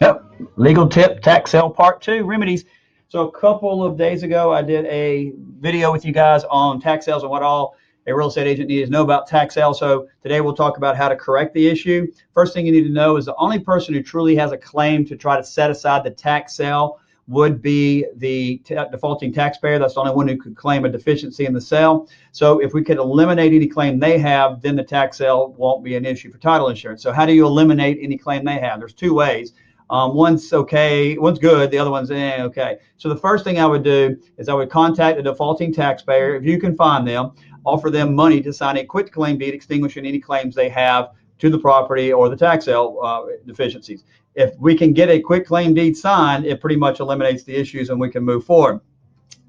Yep. Legal tip, tax sale part two, remedies. So a couple of days ago, I did a video with you guys on tax sales and what all a real estate agent needs to know about tax sales. So today we'll talk about how to correct the issue. First thing you need to know is the only person who truly has a claim to try to set aside the tax sale would be the defaulting taxpayer. That's the only one who could claim a deficiency in the sale. So if we could eliminate any claim they have, then the tax sale won't be an issue for title insurance. So how do you eliminate any claim they have? There's two ways. One's okay, one's good, the other one's okay. So the first thing I would do is I would contact the defaulting taxpayer, if you can find them, offer them money to sign a quitclaim deed extinguishing any claims they have to the property or the tax sale deficiencies. If we can get a quitclaim deed signed, it pretty much eliminates the issues and we can move forward.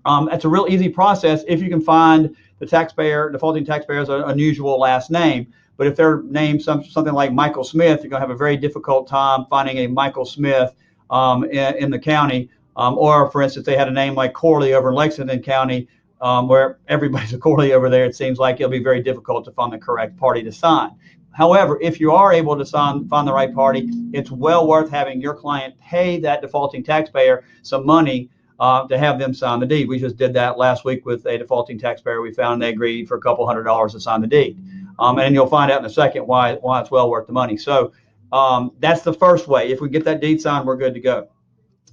It's a real easy process if you can find the defaulting taxpayer's unusual last name. But if they're named something like Michael Smith, you're going to have a very difficult time finding a Michael Smith in the county. Or, for instance, they had a name like Corley over in Lexington County, where everybody's a Corley over there. It seems like it'll be very difficult to find the correct party to sign. However, if you are able to find the right party, it's well worth having your client pay that defaulting taxpayer some money to have them sign the deed. We just did that last week with a defaulting taxpayer we found. They agreed for a couple $100s to sign the deed. And you'll find out in a second why it's well worth the money. So that's the first way. If we get that deed signed, we're good to go.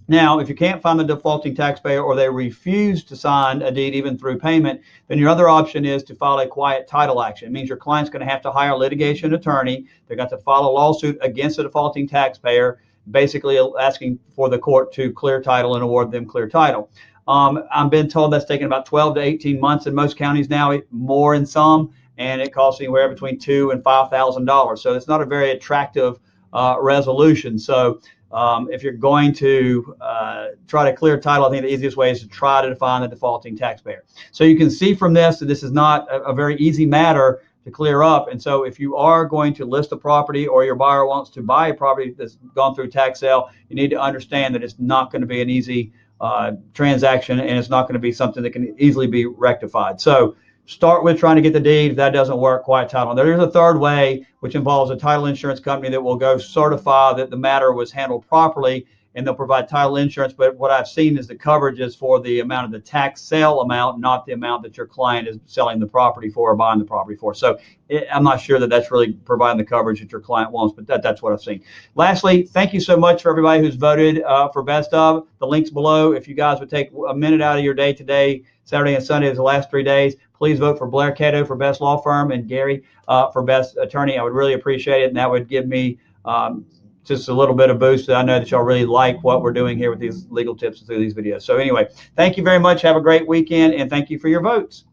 Now, if you can't find the defaulting taxpayer or they refuse to sign a deed even through payment, then your other option is to file a quiet title action. It means your client's going to have to hire a litigation attorney. They're going to file a lawsuit against the defaulting taxpayer, basically asking for the court to clear title and award them clear title. I've been told that's taking about 12 to 18 months in most counties now, more in some, and it costs anywhere between $2,000 and $5,000. So it's not a very attractive resolution. So if you're going to try to clear title, I think the easiest way is to try to define the defaulting taxpayer. So you can see from this that this is not a very easy matter to clear up. And so if you are going to list a property or your buyer wants to buy a property that's gone through tax sale, you need to understand that it's not going to be an easy transaction, and it's not going to be something that can easily be rectified. So start with trying to get the deed. If that doesn't work, quiet title. There is a third way, which involves a title insurance company that will go certify that the matter was handled properly, and they'll provide title insurance. But what I've seen is the coverage is for the amount of the tax sale amount, not the amount that your client is selling the property for or buying the property for. So I'm not sure that that's really providing the coverage that your client wants, but that's what I've seen. Lastly, thank you so much for everybody who's voted for Best Of. The link's below. If you guys would take a minute out of your day today, Saturday and Sunday is the last 3 days, please vote for Blair Cato for Best Law Firm and Gary for Best Attorney. I would really appreciate it, and that would give me just a little bit of boost. I know that y'all really like what we're doing here with these legal tips through these videos. So anyway, thank you very much. Have a great weekend, and thank you for your votes.